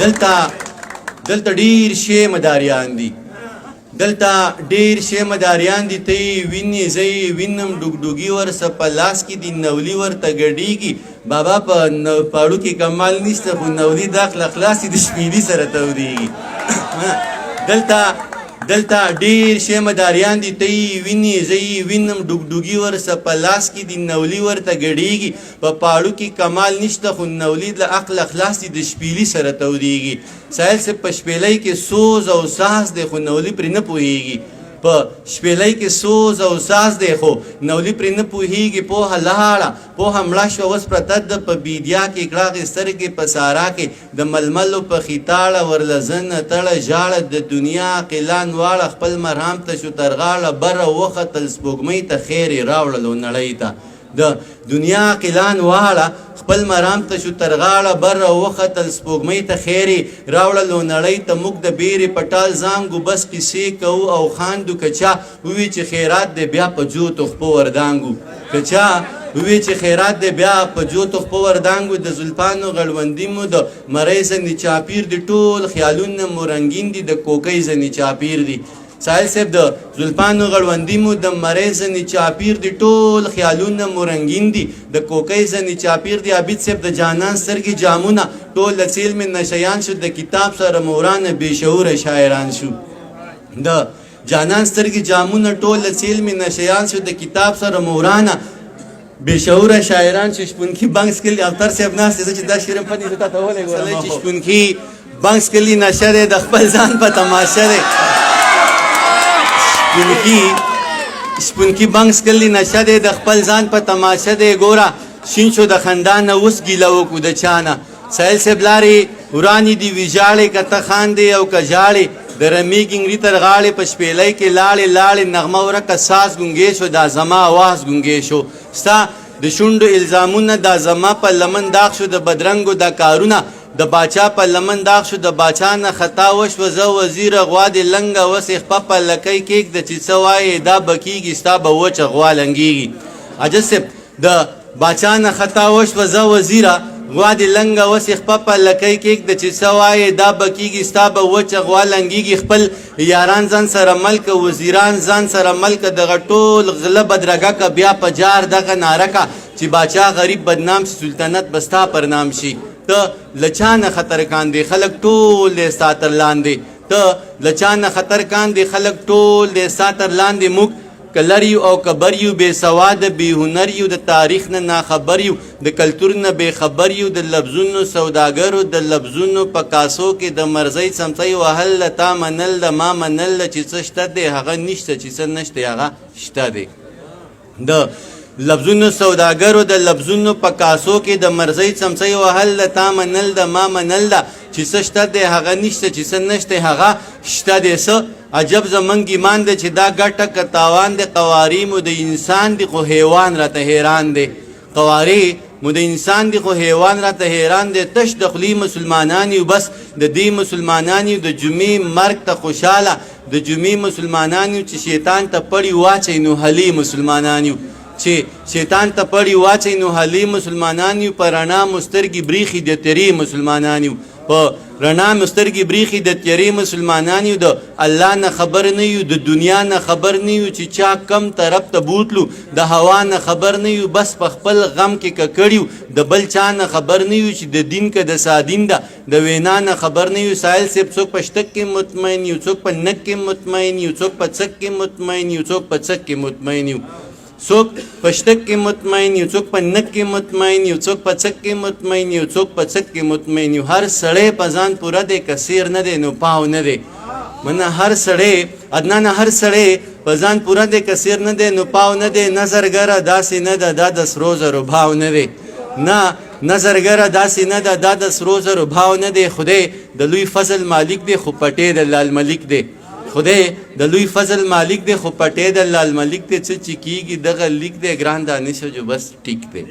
دلته ډیر شی مداریان دي دلته ډیر شی مداریان دي ته ویني زه وینم ډوګډوګي ورسه په لاس کې دي نولي ورته ګډیږي بابا په پاړو کې کمال نشته خو نولي داخله خلاصي د شپېلي سره تودېږي دلته ډیر شی مداریان دي ته ویني زه وینم ډوګډوګي ورسه په لاس کې دي نولي ورته ګډیږي په پاړو کې کمال نشته خو نولي د عقل خلاصي د شپېلي سره تودېږي ساحل صاحب په شپېلۍ کې سوز او ساز دی خو نولي پرې نه پوهېږي په شپېلۍ کې سوز او ساز دی خو نولي پرې نه پوهېږي پوهه لاړه پوهه مړه شوه اوس پرته ده په بیدیا کې کړاغې سترګې په سارا کې د ململو په خیتاړه ورله زنه تړه ژاړه د دنیا قلان واړه خپل مرام ته شو تر غاړه بره وختل سپوږمۍ ته خیر یې راوړلو نړۍ ته د دنیا قلان واړه خپل مرام ته شو تر غاړه بره وختل سپوږمۍ ته خیر یې راوړلو نړۍ ته موږ د بیرې پټال زانګو بس قیسې کوو او خاندو که چا ووي چې خیرات دی بیا په جوتو خپو وردانګو که چا ووي چې خیرات دی بیا په جوتو خپو وردانګو د زلفانو غړوندي مو د مرۍ زنې چاپیر دي ټول خیالونه مو رنګین دي د کوکۍ زنې چاپیر دي ساحل صاحب د زلفانو غړوندي مو د مرۍ زنې چاپیر دي ټول خیالونه مو رنګین دي د کوکۍ زنې چاپیر دي عابد صاحب د جانان سترګې جامونه ټول د څیل مې نشیان شو د کتاب سره مورانه بې شعوره شاعران شو د جانان سترګې جامونه ټول د څیل مې نشیان شو د کتاب سره مورانه بې شعوره شاعران چې شپونکي بنګس کلي اختر صاحب ناست دی زه چې دا شعر م پدې زه تا ته ولېږم چې شپونکي بنګس کلي نشه دی د خپل ځان په تماشه دی شپونکي بنګس کلي نشه دی د خپل ځان په تماشه دی ګوره شین شو د خندا نه اوس ګیله وکړو د چا نه ساحل صاحب لارې ورانې دي ویژاړې که ته خاندې او که ژاړې د رمې ګنګري تر غاړې په شپېلۍ کې لاړې لاړې نغمه ورکه ساز ګونګې شو دا زما اواز ګونګې شو ستا د شونډو الزامونه دا زما په لمن داغ شو د بدرنګو دا کارونه د باچا په لمن داغ شو د باچا نه خطا وشوه زه وزیره غوا دې لنګه وسې خپه په لکۍ کېږده چې څه وایې دا به کېږي ستا به وچه غوا لنګېږي عجز صاحب د باچا نه خطا وشوه زه وزیره غوا دې لنګه وسې خپه په لکۍ کېږده چې څه وایې دا به کېږي ستا به وچه غوا لنګېږي خپل یاران ځان سره ملکه وزیران ځان سره ملکه دغه ټول غله بدرګه که بیا په جار دغه ناره که چې باچا غریب بدنام شي سلطنت به ستا پر نام شي ته له چا نه خطر کاندې خلک ټول دی ستا تر لاندې ته له چا نه خطر کاندې خلک ټول دی ستا تر لاندې موږ که لر یو او که بر یو بې سواده بې هنر یو د تاریخ نه ناخبر یو د کلتور نه بې خبر یو د لفظونو سوداګرو د لفظونو په کاسو کې د مرزۍ څمڅۍ وهل د تا منل د ما منل چې څه شته دی هغه نشته چې څه نشته هغه شته دی د لفظونو سوداګرو د لفظونو په کاسو کې د مرزۍ څمڅۍ وهل د تا منل د ما منل ده چې څه شته دی هغه نشته چې څه نشته هغه شته دی څه عجب زمونږ ایمان دی چې دا ګټه که تاوان دی قواري مو د انسان دی خو حیوان راته حیران دی قواري مو د انسان دی خو حیوان راته حیران دی تش د خولي مسلمانان یو بس د دې مسلمانان یو د جمعې مرګ ته خوشحاله د جمعې مسلمانان یو چې شیطان ته پړی واچوي نو هلي مسلمانان یو چې شیطان ته پړی واچوي نو هلي مسلمانان یو په رڼا مو سترګې بریښي د تیرې مسلمانان یو په رڼا مو سترګې بریښي د تیرې مسلمانان یو د الله نه خبر نه یو د دنیا نه خبر نه یو چې چا کم طرف ته بوتلو د هوا نه خبر نه یو بس په خپل غم کې ککړ یو د بل چا نه خبر نه یو چې د دین که د سادین ده د وینا نه خبر نه یو ساحل صاحب څوک په شتک کې مطمئن یو څوک په نک کې مطمئن یو څوک په څک کې مطمئن یو څوک په څک کې مطمئن یو څوک په شتک کې مطمئن یو څوک په نک کې مطمئن یو څوک په څک کې مطمئن یو څوک په څک کې مطمئن یو هر سړی په ځان پوره دی که سیر نه دی نو پاو نه دی منه هر سړی ادنانه هر سړی په ځان پوره دی که سیر نه دی نو پاو نه دی نظرګره داسې نه ده دا د سرو زرو بهاو نه دی نه نظرګره داسې نه ده دا د سرو زرو بهاو نه دی خدای د لوی فضل مالک دی خو پټې د لال ملک دی خدای د لوی فضل مالک دی خو پټې د لال ملک دی څه چې کیږي دغه لیک دی ګران دانش جو بس ټیک دی